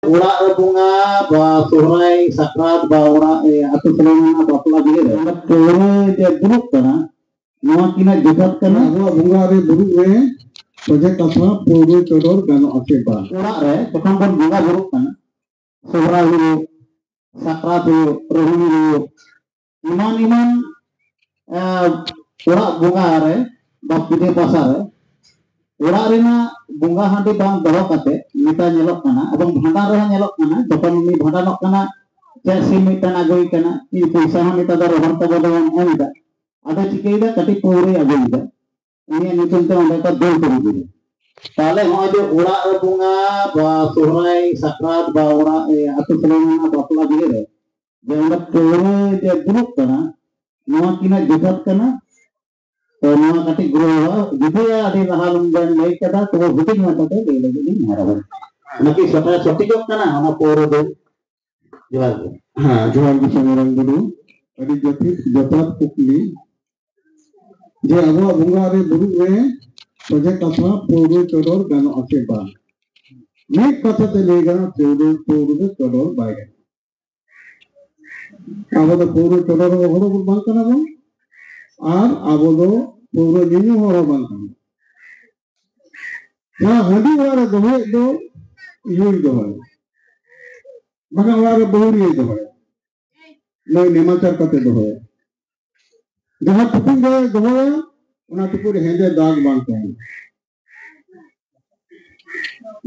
Urak bunga ba sohrai sakrat ba urak atau selama bapla dia anda pore dia buruk kana nua kina jobat kana bunga re buruk re project apa pore chodor gano ase ba urak re tokon bon bunga buruk kana sohrai hu sakrat hu rohini hu iman urak bunga re ba pide pasar re urak rena bunga handi bang doho kate mita nyelok kana abang bhandan reha nyelok kana jokon uni bhandanok kana cek si mita agoi kana i paisa han mita dar rohon ka bodoan emida ada chikeida kati pore agoida ini nyutum te onde ka dol kori dire tale hoy je urak bunga ba sohrai sakrat ba urak atu selama bapla dire je onde pore je buruk kana noa kina jobat kana तो नवा कटी ग्रोह जिथे आदि रहालम बन नहीं कदा तो वो भूतिक मत तो ले लगे नहीं हरावन नकी सटा सटिक कना हम पोरो दो जवाब हां जवाब की समरन दो अदि जति जतात कुकली जे अगो बुंगा रे बुरु रे प्रोजेक्ट अथवा पोरो चोदर गानो असे बा मैं कथा ते लेगा पोरो चोदर बाय अब तो पोरो चोदर हरो बांग कना बो और आबो दो पूरा जिन्नु हरो बांग ना हंडी वाला दो यूज दो मगर वाला बहुरी दो नई नेमाचार कते दो जहां टुकुर गए दो उना टुकुर हेंदे दाग बांग के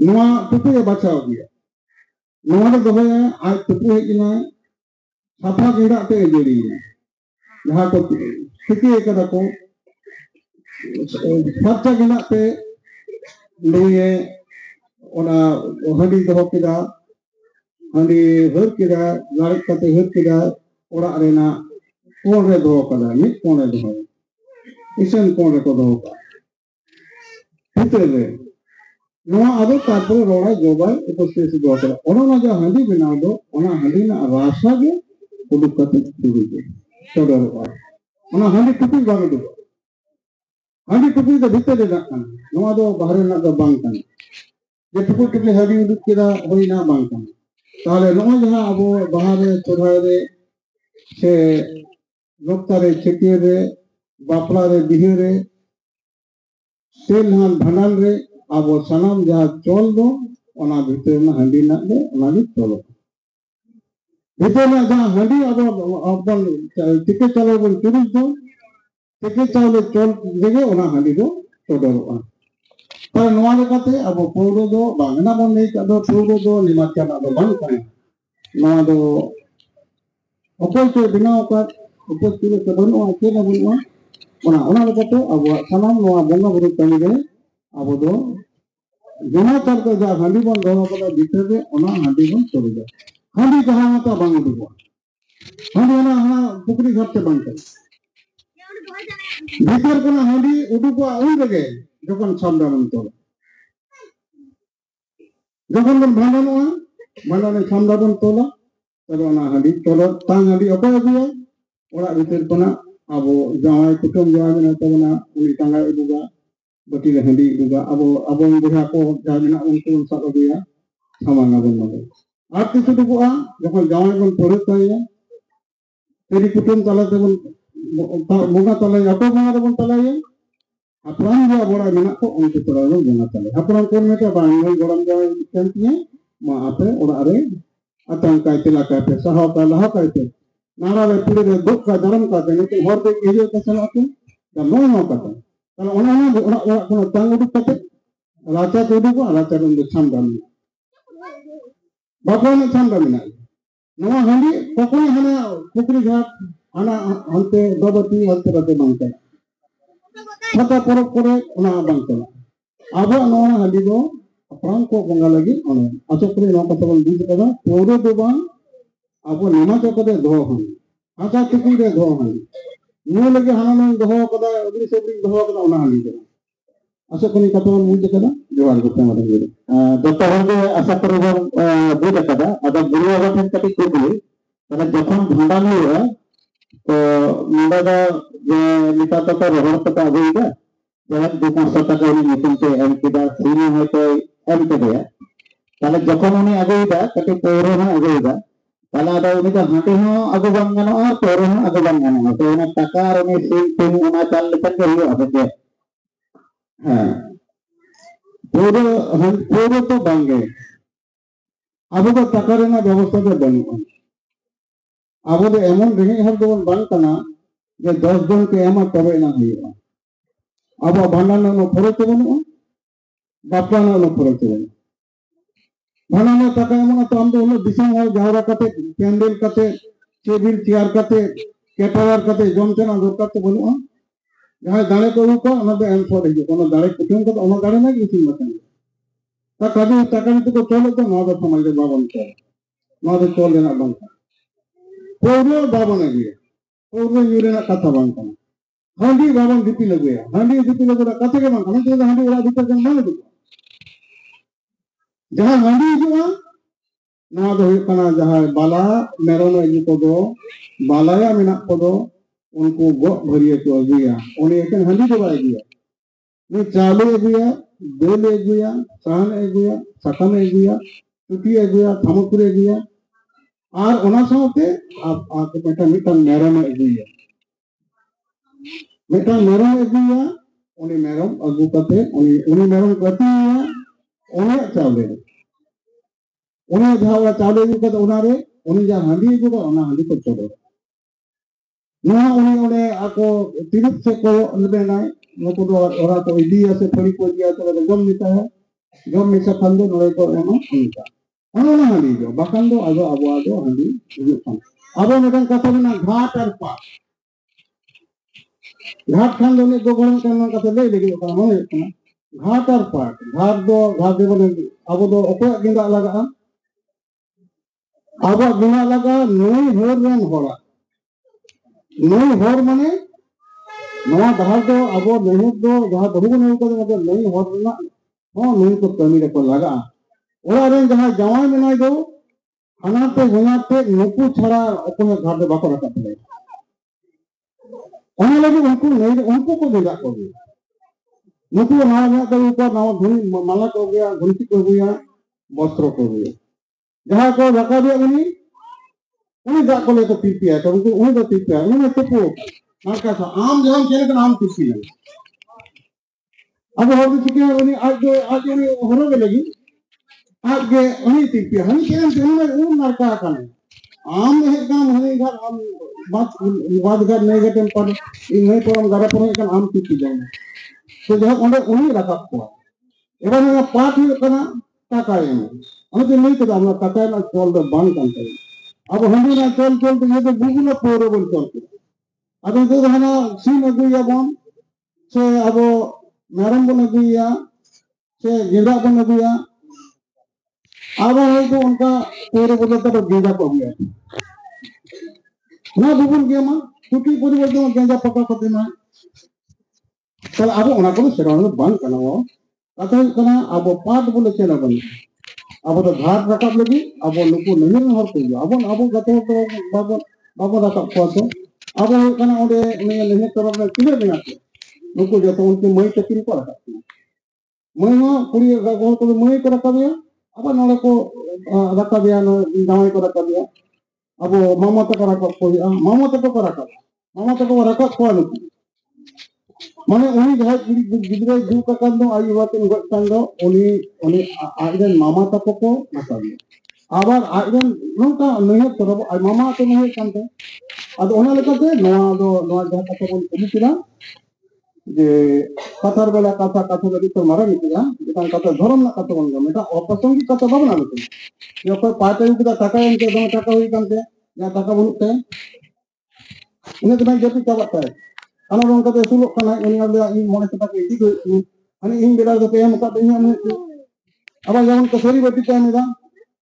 नवा टुकुर बचाव गया नवा दो आज टुकुर है कि ना सफा गिड़ा ते जोड़ी जहां तो सिकी कदा को फर्चा गिना पे लिए ओना हंडी दो केदा हंडी हर केदा गाड़ी कते हर केदा ओड़ा रेना कोन रे दो कदा नि कोन रे दो इसन कोन रे को दो का भीतर रे नवा आदो तापर रोड़ा जोबाई उपस्थित दो कदा ओना ना जो हंडी बनाओ दो ओना हंडी ना रासा के उडुक कते दुरी के चोदर ओना हंडी टुकुर बाग दो हंडी टुकुर दो भीतर रे रखन नवा दो बाहर ना दो बांग कन जे टुकुर टुकुर हंडी उडुक केदा होई ना बांग कन ताले नवा जहां अब बाहर चोराय रे से लोकता रे छेके रे बापला रे बिहे रे तेल हाल भंडाल रे अब सनाम जहां चोल दो ओना भीतर ना हंडी ना दे ओना भी चलो भीतर ना जहां हंडी अब अपन टिके चलो बन चुरुस दो टिके चलो चोल जगे ओना हंडी दो चोदरवा पर नवा लेकाते अब पौरो दो बांगना बन नहीं का दो पौरो दो निमाचा ना दो बांग पाए नवा दो ओपन से बिना ओकर उपस के सबन ओ के ना बुआ ओना लेकाते अब सनाम नवा बंगा बुरु कमी रे अब दो बिना तर को जा हंडी बन दो को भीतर रे ओना हंडी बन चले जा हंडी जहां मता बांग दो हंडी ना हां पुकरी घर से बांग भीतर को ना हंडी उडुको उन लगे जखन सामदा मन तो जखन बन भांडनवा भांडने सामदा बन तोला तब ओना हंडी तोला तांग हंडी अपाय दिया ओड़ा भीतर कोना अब जावाय कुटुम जावाय ना तबना उनी तांगा उडुगा बटी रे हंडी उडुगा अब बुढ़ा को जामिना उनको सब दिया सामाना बन मगे आप किछु दुआ जखन जावाय बन पड़े ताया तेरी कुटुम तला बन बोगा तला अटो बोगा बन तलाया अपरान जो बड़ा मिना को उनके तोरा रो बोगा तले अपरान कोन में के बांग गरम जावाय केंतिए मा आपे ओड़ा रे अतंग का तिला का पे सहा का लहा का पे नारा रे पुरे रे दुख का धर्म का देने के हर दे के के चला के द नो नो का तले ओना ना ओड़ा को तांग उडुक कते राचा तो उडुक राचा रन दे छामदाम बापा ने छामदाम ना नवा हंडी कोकोई हना पुकरी घाट हना हंते दबती हंते रते बांगते छता परब करे ओना बांगते अब नवा हंडी दो अपरान को बंगा लगी ओने असोकरी नो कते बन बुझ कदा पोरो दो बांग अब नेमा तो कदे दो हन आका टुकुर रे दो हन नो लगे हना न दो कदा अग्नि सेबरी दो कदा ओना हंडी दो असोकरी कते बन बुझ कदा जवार गुते मदे दत्ता हंडे आशा करे बुझ कदा अदा गुरु अगठन कति कोगली तले जखन भंडान हुआ तो नंदा दा जे निता तो रोहर पता आगेगा जहां 200 टका उनी नितिन के एम किदा सीनी है तो एम के दिया তাহলে যখন উনি আগুইদা কত পৌরো না আগুইদা তাহলে আদা উনি তো হাঁটে হো আগু বাং গানোa পৌরো হো আগু বাং গানোa তো উনি টাকা আর উনি সিল পিন উনা চাল লেখান কে ᱦᱩᱭᱩᱜᱼᱟ ᱥᱮ হ্যাঁ পৌরো তো বাংগে আবো তো টাকা রেনা ব্যবস্থা তো বানুয়া আবো তো এমন রেঙে হর দবন বাং কানা যে 10 জন কে এমা তবে না ᱦᱩᱭᱩᱜᱼᱟ ᱟᱵᱚ ᱵᱷᱟᱸᱰᱟᱱ ᱨᱮᱱᱟᱜ ᱯᱚᱨᱚᱵᱽ ᱛᱟᱵᱚᱱ ᱵᱟᱯᱞᱟ ᱨᱮᱱᱟᱜ ᱯᱚᱨᱚᱵᱽ ᱛᱟᱵᱚᱱ ᱵᱷᱟᱸᱰᱟᱱ ᱨᱮᱱᱟᱜ ᱴᱟকা ᱮᱢᱚᱜᱼᱟ ᱛᱚ ᱟᱢ ᱫᱚ ᱩᱱᱟᱹᱜ ᱫᱤᱥᱚᱢ ᱦᱚᱲ ᱡᱟᱣᱨᱟ ᱠᱟᱛᱮ ᱯᱮᱱᱰᱮᱞ ᱠᱟᱛᱮ ᱴᱮᱵᱤᱞ ᱪᱮᱭᱟᱨ ᱠᱟᱛᱮ ᱠᱮᱴᱟᱨᱟᱨ ᱠᱟᱛᱮ ᱡᱚᱢ ᱛᱮᱱᱟᱜ ᱫᱚᱨᱠᱟর ᱛᱚ ᱵᱟᱹᱱᱩᱜᱼᱟ ᱡᱟᱦᱟᱸᱭ ᱫᱟᱲᱮ ᱠᱚ ᱟᱹᱜᱩ ᱠᱚᱣᱟ ᱚᱱᱟ ᱫᱚ ᱮᱢ ᱯᱚᱨ ᱦᱤᱡᱩᱜ ᱚᱱᱟ ᱫᱟᱲᱮ ᱠᱩᱴᱩᱢ ᱠᱟᱛᱮ ᱚᱱᱟ ᱫᱟᱲᱮ ᱨᱮᱱᱟᱜ ᱤᱥᱤᱱ ᱵᱟᱥᱟᱝ তা কাজে টাকা নিতে তো চলে তো নয় সমাজ রে বাবন চলে নয় চল রেনাᱜ বাং পৌরো বাবন এগিয়ে পৌরো ইউ রেনাᱜ কথা বাং কানা হাঁডি বাবন দিপি লাগুয়া হাঁডি দিপি লাগুয়া কথা কে বাং কানা তো হাঁডি ওরা ভিতর জন বাং লাগুয়া जहाँ हांडी हिजुआ नवा दो हुयुग कना जहाँ बाला मेरम इजु कोदो बालाया मेना कोदो उनको गो भरिए को अगुया उन्हें एकन हांडी दो अगुया नी चावल अगुया दाल अगुया साहन अगुया सकम अगुया टुटी अगुया थामुकुर अगुया और ओना साथे आप मिटा मेरम अगुया मिटा मेरम अगुया उन्हें मेरम अगु कते उन्हें मेरम कतिया उन्हें चावले उन्हें जहाँ चावले अगु कते उनारे उन्हें जहाँ हांडी अगु उना हांडी को चलो नवा उन्हें उन्हें आको तिरुप से को लेना नुकु दो ओरा को इडिया से थोड़ी को दिया तो गम मिटा है गम मिसा खंदो नोए को एनो उनका अनोना हांडी जो बाकंदो आगो आबो हांडी हिजुग खान आबो मेटन कथा में घाट और पाट घाट खान दो ने दो गण करना कथा ले लेगे का मन है घाट और पाट घाट दे बने आबो दो ओको गिंदा लगा आबो गिंदा लगा नई होर रन होरा नई होर माने नवा दहार दो आबो नई दो जहां बहु नई को मतलब नई होर ना हो नई को कमी रे को लगा ओरा रे जहां जवाई बनाई दो हनाते हुनाते नुकु छड़ा ओको घाट दे बाको रखा थे ओना लगे उनको को भेजा को नुकु नाव में तो ऊपर नाव धुनी माला को गया घुंटी को गया वस्त्र को गया जहां को रखा दिया उन्हीं जा को ले तो पीपिया तो उन्हीं तो पीपिया उन्हें तो को नाका था आम जहां चले तो आम पीपिया अब हो चुके उन्हीं आज उन्हीं होने के लगी आज के उन्हीं पीपिया हम क्या उन्हें उन नाका खाने आम है काम होने का आम बात घर नहीं गए पर नहीं पर हम घर पर एक आम पीपी जाएंगे तो जहां उन्हीं रखा हुआ एवं पाठ हुई करना टाका हम तो नहीं करता हम टाका ना चल दो बंद करते अब हम ना चल तो ये तो गूगल पोरो बोल चलते अब तो हना सीन अगुया बन से अब मैरम बन अगुया से गेंदा बन अगुया अब है तो उनका पोरो बोलते तो गेंदा को अगुया ना गूगल गया मां क्योंकि पूरी बोलते हैं गेंदा पका करते ना तो अब उना को सेरानो बंद करना वो कथा करना अब पाठ बोले चला बन अब तो घाट रखा लगी अब नुकु नहीं हर को अब गतो तो बाबो रखा को तो अब करना ओडे नहीं तरफ में किले में आते नुकु जतो उनके मई चक्री को रखा मई में पूरी गो को मई को रखा दिया अब नोले को रखा दिया न गांव को रखा दिया अब मामा तक रखा को मामा तक को रखा को नुकु माने उन्हीं जहाँ गिद्रे जू का कंदो आयु वातिन गट कंदो उन्हीं आइरन मामा तको को नका दिया आबार आइरन नोंका नहीं तरब मामा तो नहीं कंते अद ओना लेकाते नवा जहाँ कथा बोल उदितरा जे कथार बेला कथा लगी तो मारा निकला जेकान कथा धर्म ना कथा बोल मेटा अपसंगी कथा बाबना लगे जो कोई पाटे उदा टाका इनके दो टाका हुई कंते या टाका बनुते इने तो मैं जेपी चाबता है अना रोंग कते सुलो कना इन इन मोने से तक इदी अनि इन बेला तो पेम का इन अब जवन कसरी बटी टाइम दा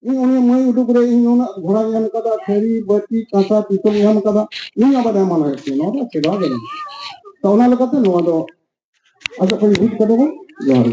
इन उन्हें मई उडुक रे इन उन घोड़ा यन कदा फेरी बटी कासा पितल यन कदा इन अब दामान है नो दा सेवा दे तो ओना लगते नो दो अच्छा कोई हिट कदो जोहार